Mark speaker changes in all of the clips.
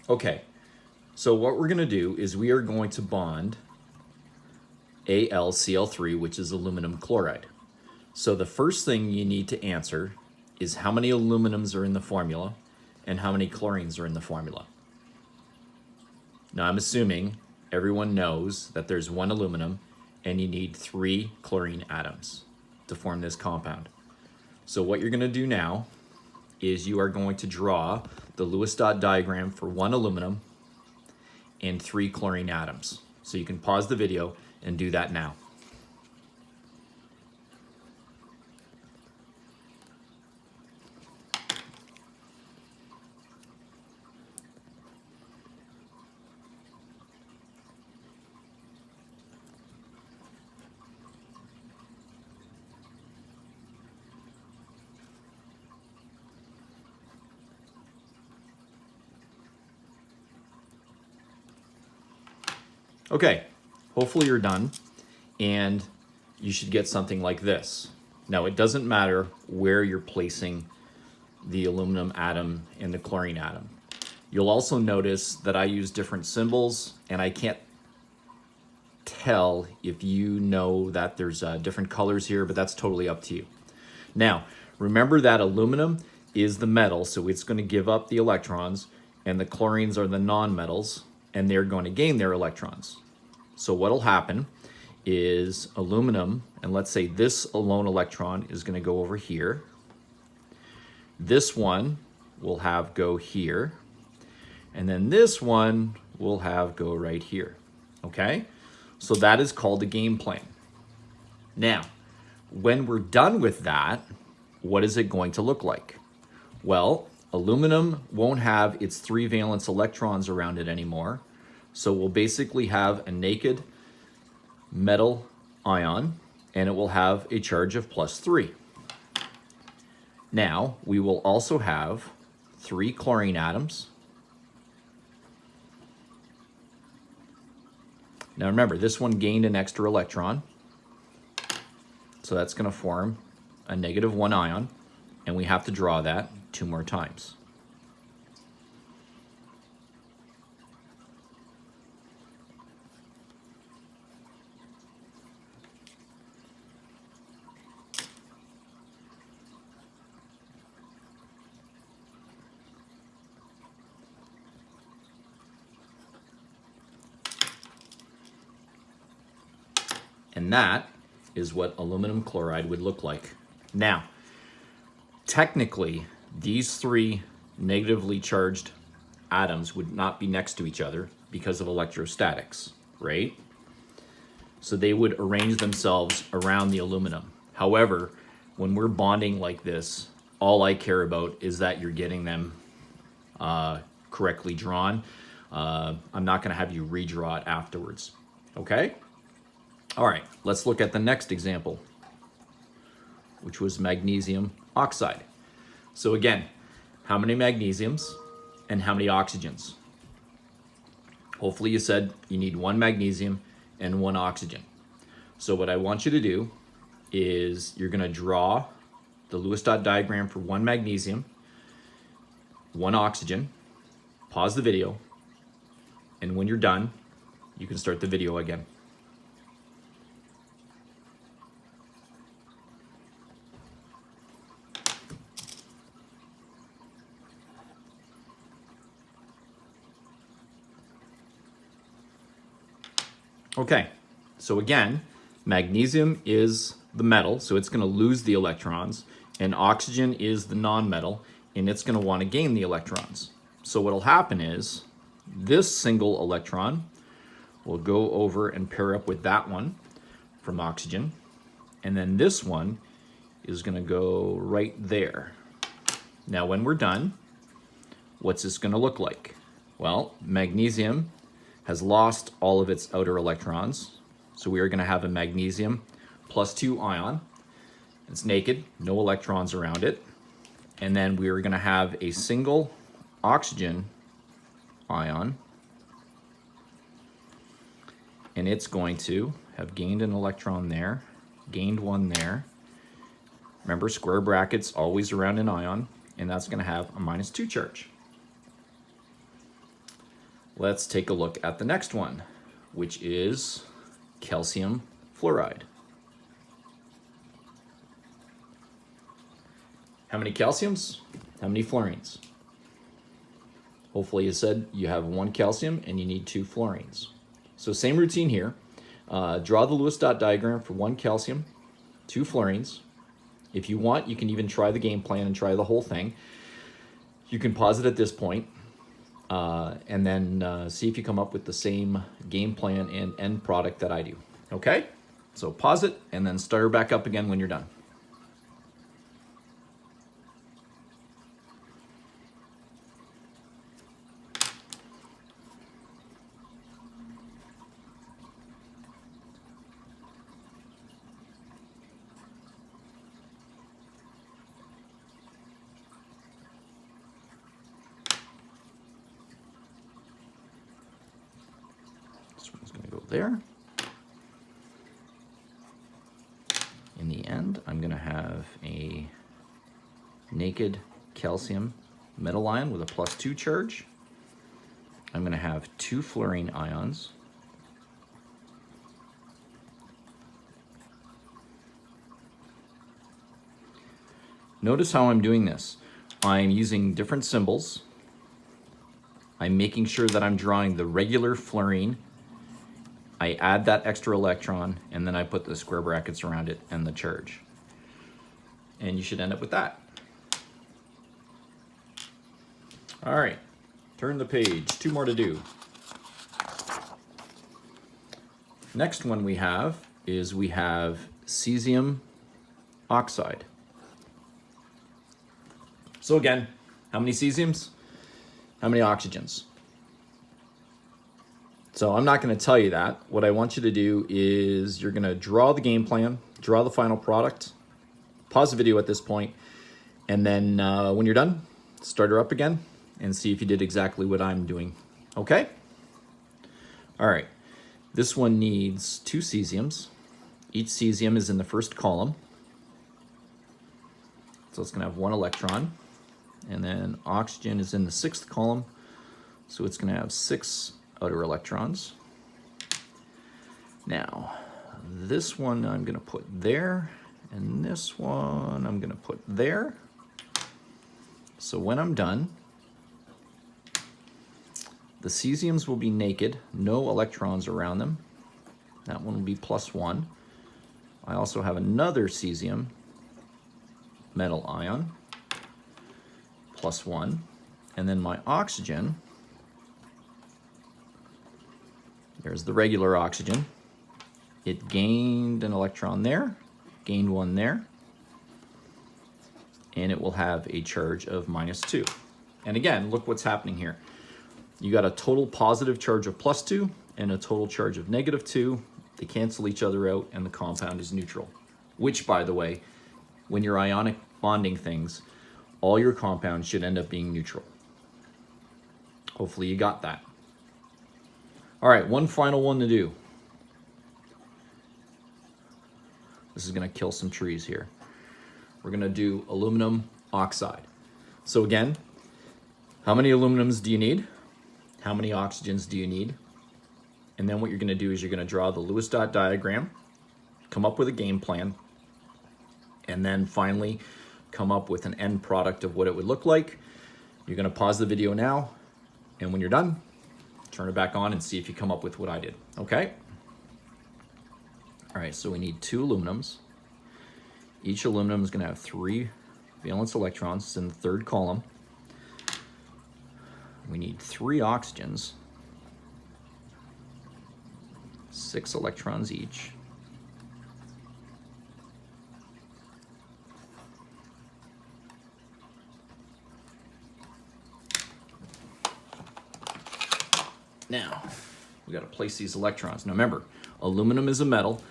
Speaker 1: Okay, so what we're gonna do is we are going to bond AlCl3, which is aluminum chloride. So the first thing you need to answer is how many aluminums are in the formula and how many chlorines are in the formula. Now I'm assuming everyone knows that there's one aluminum and you need 3 chlorine atoms to form this compound. So what you're gonna do now is you are going to draw the Lewis dot diagram for 1 aluminum and 3 chlorine atoms. So you can pause the video and do that now. Okay, hopefully you're done, and you should get something like this. Now, it doesn't matter where you're placing the aluminum atom and the chlorine atom. You'll also notice that I use different symbols, and I can't tell if you know that there's different colors here, but that's totally up to you. Now, remember that aluminum is the metal, so it's going to give up the electrons, and the chlorines are the non-metals, and they're going to gain their electrons. So what'll happen is aluminum, and let's say this lone electron is going to go over here. This one will have go here, and then this one will have go right here, okay? So that is called a game plane. Now, when we're done with that, what is it going to look like? Well, aluminum won't have its 3 valence electrons around it anymore. So we'll basically have a naked metal ion, and it will have a charge of +3. Now, we will also have 3 chlorine atoms. Now remember, this one gained an extra electron, so that's going to form a -1 ion, and we have to draw that 2 more times. And that is what aluminum chloride would look like. Now, technically, these 3 negatively charged atoms would not be next to each other because of electrostatics, right? So they would arrange themselves around the aluminum. However, when we're bonding like this, all I care about is that you're getting them correctly drawn. I'm not gonna have you redraw it afterwards, okay? All right, let's look at the next example, which was magnesium oxide. So again, how many magnesiums and how many oxygens? Hopefully you said you need 1 magnesium and 1 oxygen. So what I want you to do is you're gonna draw the Lewis dot diagram for 1 magnesium, 1 oxygen, pause the video, and when you're done, you can start the video again. Okay, so again, magnesium is the metal, so it's going to lose the electrons, and oxygen is the non-metal, and it's going to want to gain the electrons. So what'll happen is this single electron will go over and pair up with that one from oxygen, and then this one is going to go right there. Now when we're done, what's this going to look like? Well, magnesium has lost all of its outer electrons, so we are going to have a magnesium +2 ion. It's naked, no electrons around it. And then we are going to have a single oxygen ion, and it's going to have gained an electron there, gained 1 there. Remember, square brackets always around an ion, and that's going to have a -2 charge. Let's take a look at the next one, which is calcium fluoride. How many calciums? How many fluorines? Hopefully you said you have 1 calcium and you need 2 fluorines. So same routine here. Draw the Lewis dot diagram for 1 calcium, 2 fluorines. If you want, you can even try the game plan and try the whole thing. You can pause it at this point, and then see if you come up with the same game plan and end product that I do. Okay? So pause it and then start her back up again when you're done. This one's going to go there. In the end, I'm going to have a naked calcium metal ion with a +2 charge. I'm going to have 2 fluorine ions. Notice how I'm doing this. I'm using different symbols. I'm making sure that I'm drawing the regular fluorine. I add that extra electron, and then I put the square brackets around it and the charge. And you should end up with that. All right, turn the page. 2 more to do. Next one we have cesium oxide. So again, how many cesiums? How many oxygens? So I'm not going to tell you that. What I want you to do is you're going to draw the game plan, draw the final product, pause the video at this point, and then when you're done, start her up again and see if you did exactly what I'm doing. Okay? All right. This one needs 2 cesiums. Each cesium is in the first column. So it's going to have 1 electron. And then oxygen is in the 6th column. So it's going to have 6 outer electrons. Now, this one I'm going to put there, and this one I'm going to put there. So when I'm done, the cesiums will be naked, no electrons around them. That one will be +1. I also have another cesium metal ion, +1. And then my oxygen, there's the regular oxygen. It gained an electron there, gained 1 there, and it will have a charge of -2. And again, look what's happening here. You got a total positive charge of +2 and a total charge of -2. They cancel each other out and the compound is neutral. Which, by the way, when you're ionic bonding things, all your compounds should end up being neutral. Hopefully you got that. All right, one final one to do. This is going to kill some trees here. We're going to do aluminum oxide. So again, how many aluminums do you need? How many oxygens do you need? And then what you're going to do is you're going to draw the Lewis dot diagram, come up with a game plan, and then finally come up with an end product of what it would look like. You're going to pause the video now, and when you're done, turn it back on and see if you come up with what I did. Okay? All right, so we need 2 aluminums. Each aluminum is going to have 3 valence electrons. It's in the 3rd column. We need 3 oxygens, 6 electrons each. Now, we got to place these electrons. Now remember, aluminum is a metal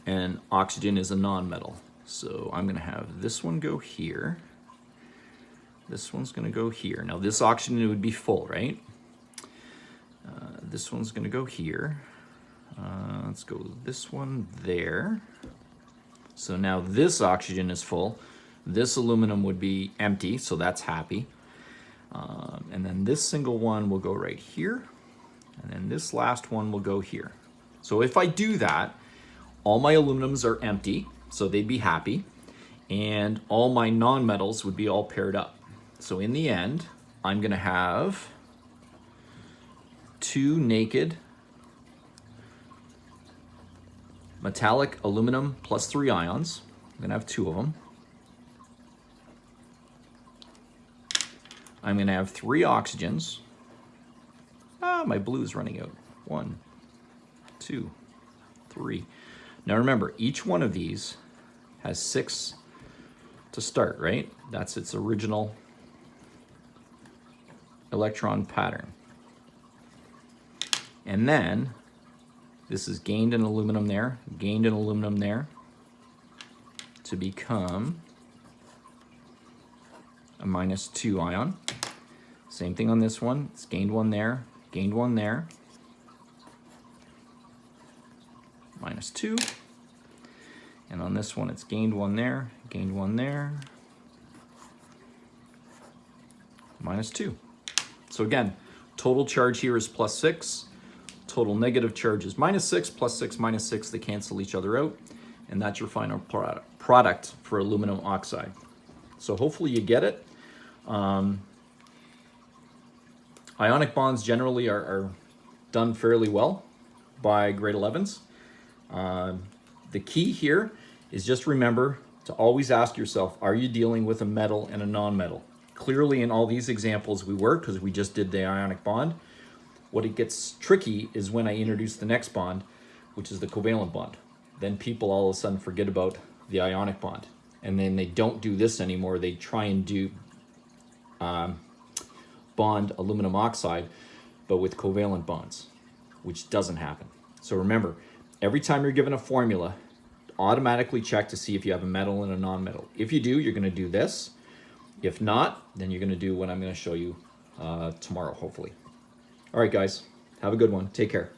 Speaker 1: and oxygen is a non-metal. So I'm going to have this one go here. This one's going to go here. Now this oxygen would be full, right? This one's going to go here. Let's go this one there. So now this oxygen is full. This aluminum would be empty, so that's happy. And then this single one will go right here. And then this last one will go here. So if I do that, all my aluminums are empty, so they'd be happy, and all my non-metals would be all paired up. So in the end, I'm gonna have 2 naked metallic aluminum plus 3 ions. I'm gonna have 2 of them. I'm gonna have 3 oxygens. My blue is running out. 1, 2, 3. Now remember, each one of these has 6 to start, right? That's its original electron pattern. And then this is gained an aluminum there, gained an aluminum there to become a -2 ion. Same thing on this one. It's gained 1 there, gained 1 there, -2. And on this one, it's gained 1 there, gained 1 there, -2. So again, total charge here is +6. Total negative charge is -6, +6, -6. They cancel each other out. And that's your final product for aluminum oxide. So hopefully you get it. Ionic bonds generally are done fairly well by grade 11s. The key here is just remember to always ask yourself, are you dealing with a metal and a non-metal? Clearly in all these examples we were, because we just did the ionic bond. What it gets tricky is when I introduce the next bond, which is the covalent bond. Then people all of a sudden forget about the ionic bond. And then they don't do this anymore. They try and do bond aluminum oxide, but with covalent bonds, which doesn't happen. So remember, every time you're given a formula, automatically check to see if you have a metal and a non-metal. If you do, you're going to do this. If not, then you're going to do what I'm going to show you tomorrow, hopefully. All right, guys, have a good one. Take care.